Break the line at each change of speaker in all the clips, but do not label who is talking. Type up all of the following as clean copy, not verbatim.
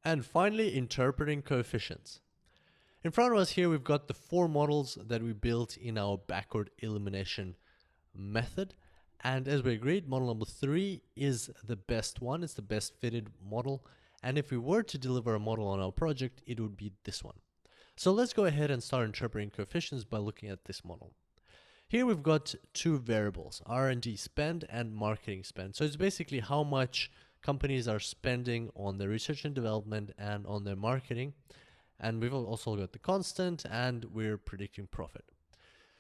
And finally, interpreting coefficients. In front of us here, we've got the four models that we built in our backward elimination method. And as we agreed, model number 3 is the best one. It's the best fitted model. And if we were to deliver a model on our project, it would be this one. So let's go ahead and start interpreting coefficients by looking at this model. Here we've got two variables, R&D spend and marketing spend. So it's basically how much companies are spending on their research and development and on their marketing. And we've also got the constant, and we're predicting profit.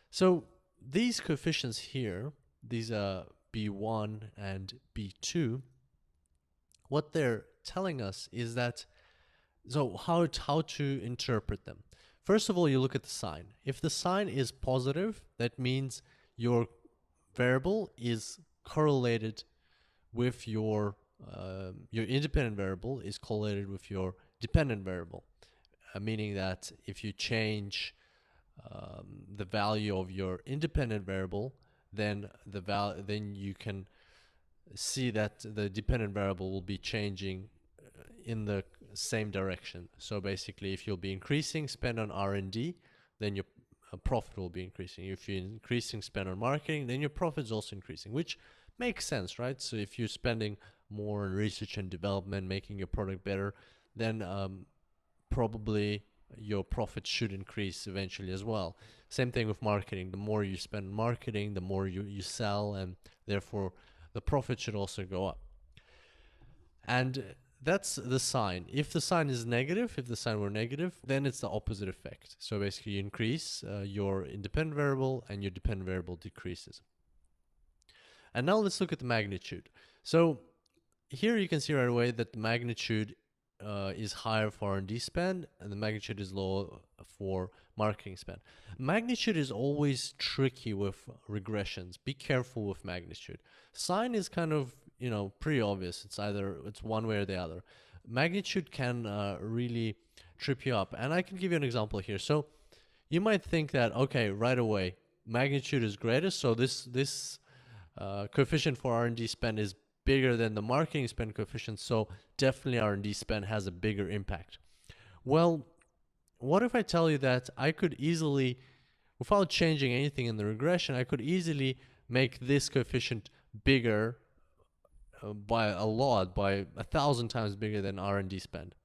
So these coefficients here, these are B1 and B2, what they're telling us is that, so how to interpret them. First of all, you look at the sign. If the sign is positive, that means your variable is correlated with your independent variable is correlated with your dependent variable, meaning that if you change the value of your independent variable, then then you can see that the dependent variable will be changing in the same direction. So basically, if you'll be increasing spend on R&D, then your profit will be increasing. If you're increasing spend on marketing, then your profit is also increasing, which makes sense, right? So if you're spending more on research and development, making your product better, then probably your profit should increase eventually as well. Same thing with marketing. The more you spend on marketing, the more you sell, and therefore the profit should also go up. And that's the sign. If the sign is negative, if the sign were negative, then it's the opposite effect. So basically you increase your independent variable and your dependent variable decreases. And now let's look at the magnitude. So here you can see right away that the magnitude is higher for R&D spend and the magnitude is lower for marketing spend. Magnitude is always tricky with regressions. Be careful with magnitude. Sign is kind of, pretty obvious. It's one way or the other. Magnitude can really trip you up. And I can give you an example here. So you might think that, okay, right away, magnitude is greatest. So this coefficient for R&D spend is bigger than the marketing spend coefficient, so definitely R&D spend has a bigger impact. Well, what if I tell you that I could easily, without changing anything in the regression, I could easily make this coefficient bigger by a lot, by 1,000 times bigger than R&D spend?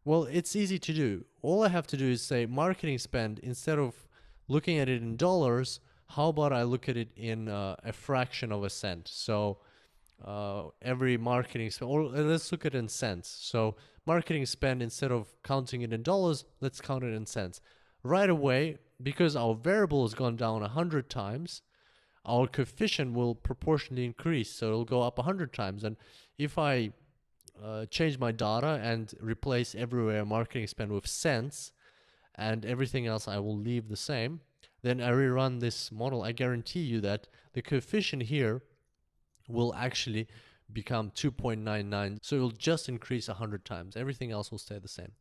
Well, it's easy to do. All I have to do is say marketing spend, instead of looking at it in dollars, how about I look at it in a fraction of a cent? So every marketing spend, or let's look at it in cents. So marketing spend, instead of counting it in dollars, let's count it in cents. Right away, because our variable has gone down 100 times, our coefficient will proportionally increase. So it'll go up 100 times. And if I change my data and replace everywhere marketing spend with cents and everything else I will leave the same, then I rerun this model, I guarantee you that the coefficient here will actually become 2.99. So it will just increase 100 times. Everything else will stay the same.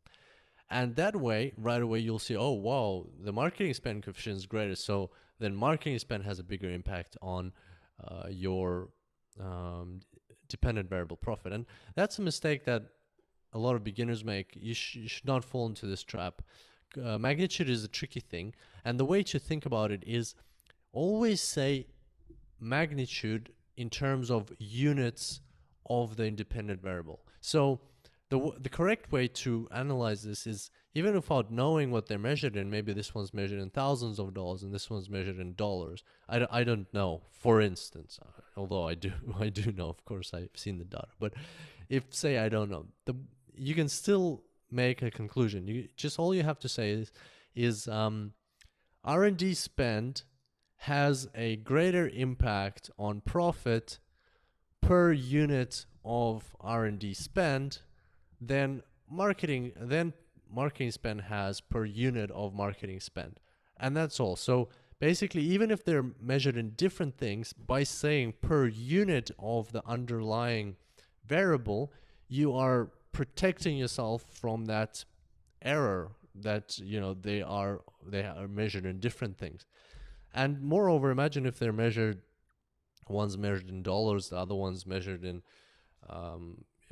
And that way, right away, you'll see, oh, wow, the marketing spend coefficient is greater. So then marketing spend has a bigger impact on your dependent variable profit. And that's a mistake that a lot of beginners make. You should not fall into this trap. Magnitude is a tricky thing. And the way to think about it is always say magnitude in terms of units of the independent variable. So the correct way to analyze this is, even without knowing what they're measured in, maybe this one's measured in thousands of dollars and this one's measured in dollars. I don't know, for instance, although I do know, of course, I've seen the data. But if, say, I don't know, you can still make a conclusion. All you have to say is R&D spend has a greater impact on profit per unit of R&D spend than marketing spend has per unit of marketing spend. And that's all. So basically, even if they're measured in different things, by saying per unit of the underlying variable, you are protecting yourself from that error that they are measured in different things. And moreover, imagine if they're measured, one's measured in dollars, the other one's measured in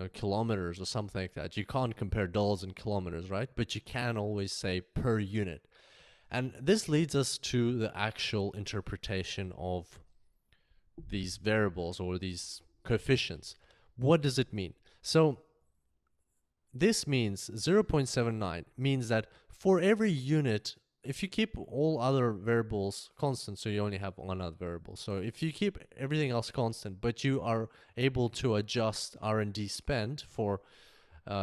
kilometers or something like that. You can't compare dollars and kilometers, right? But you can always say per unit. And this leads us to the actual interpretation of these variables or these coefficients. What does it mean? So this means 0.79 means that for every unit, if you keep all other variables constant, so you only have one other variable. So if you keep everything else constant, but you are able to adjust R&D spend for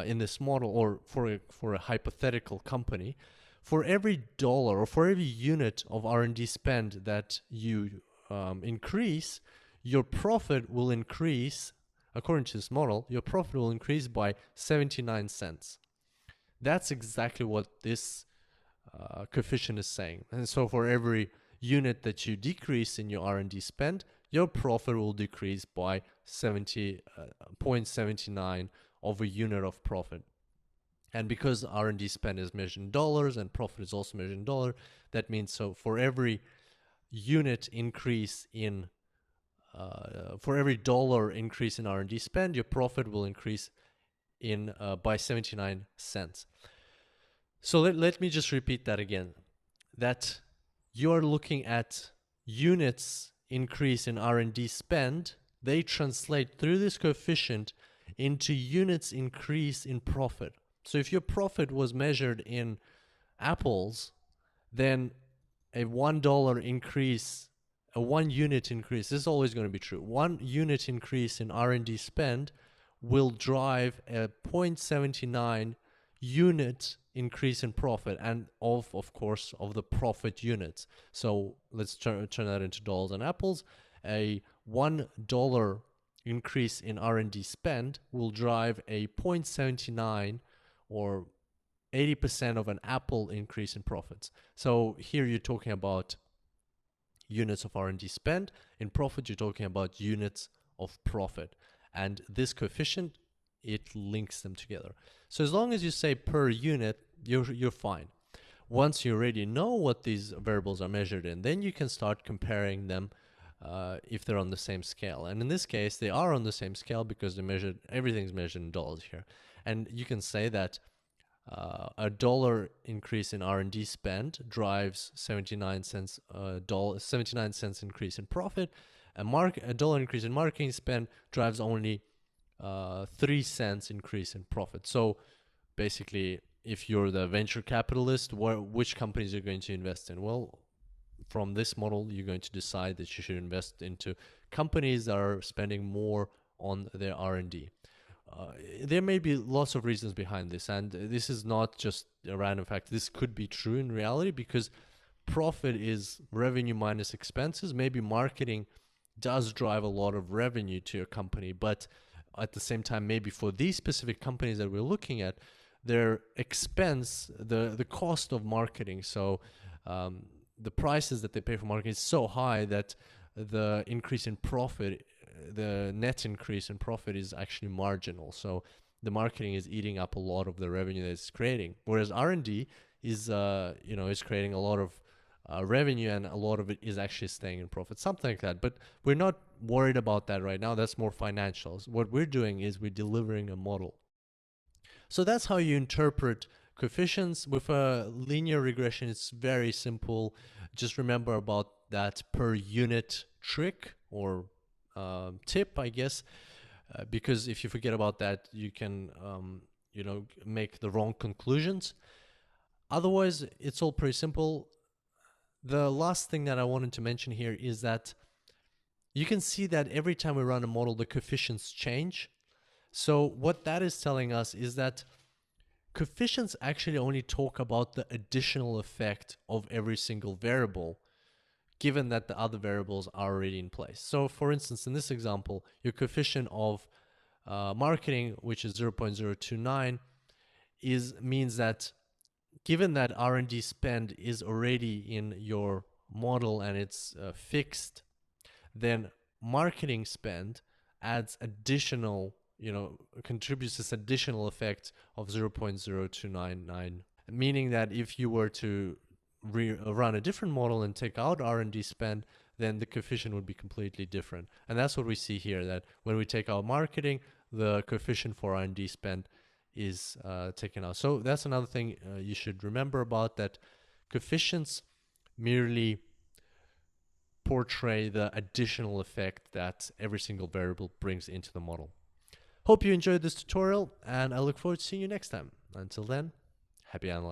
in this model, or for a hypothetical company, for every dollar or for every unit of R&D spend that you increase, your profit will increase. According to this model, your profit will increase by 79 cents. That's exactly what this coefficient is saying. And so for every unit that you decrease in your R&D spend, your profit will decrease by 0.79 of a unit of profit. And because R&D spend is measured in dollars and profit is also measured in dollar, that means so for every unit increase in for every dollar increase in R&D spend, your profit will increase in by 79 cents. So let me just repeat that again. That you're looking at units increase in R&D spend, they translate through this coefficient into units increase in profit. So if your profit was measured in apples, then a $1 increase, a 1 unit increase, this is always going to be true. 1 unit increase in R&D spend will drive a 0.79 unit increase in profit, and of course of the profit units. So let's turn that into dollars and apples. A $1 increase in R&D spend will drive a 0.79 or 80% of an apple increase in profits. So here you're talking about units of R&D spend. In profit, you're talking about units of profit. And this coefficient, it links them together. So as long as you say per unit, you're fine. Once you already know what these variables are measured in, then you can start comparing them if they're on the same scale. And in this case, they are on the same scale because everything's measured in dollars here. And you can say that a $1 increase in R&D spend drives 79 cents increase in profit. A $1 increase in marketing spend drives only 3 cents increase in profit. So basically, if you're the venture capitalist, which companies you're going to invest in? Well, from this model, you're going to decide that you should invest into companies that are spending more on their R&D. There may be lots of reasons behind this, and this is not just a random fact. This could be true in reality because profit is revenue minus expenses. Maybe marketing does drive a lot of revenue to your company, but at the same time, maybe for these specific companies that we're looking at, their expense, the cost of marketing, so the prices that they pay for marketing is so high that the increase in profit, the net increase in profit is actually marginal. So the marketing is eating up a lot of the revenue that it's creating, whereas R&D is is creating a lot of revenue, and a lot of it is actually staying in profit, something like that. But we're not worried about that right now. That's more financials. What we're doing is we're delivering a model. So that's how you interpret coefficients. With a linear regression, it's very simple. Just remember about that per unit trick or tip, I guess, because if you forget about that, you can make the wrong conclusions. Otherwise, it's all pretty simple. The last thing that I wanted to mention here is that you can see that every time we run a model, the coefficients change. So what that is telling us is that coefficients actually only talk about the additional effect of every single variable, given that the other variables are already in place. So for instance, in this example, your coefficient of marketing, which is 0.029, means that given that R&D spend is already in your model and it's fixed, then marketing spend adds additional, contributes this additional effect of 0.0299, meaning that if you were to run a different model and take out R&D spend, then the coefficient would be completely different. And that's what we see here, that when we take out marketing, the coefficient for R&D spend is taken out. So that's another thing you should remember about, that coefficients merely portray the additional effect that every single variable brings into the model. Hope you enjoyed this tutorial, and I look forward to seeing you next time. Until then, happy analyzing.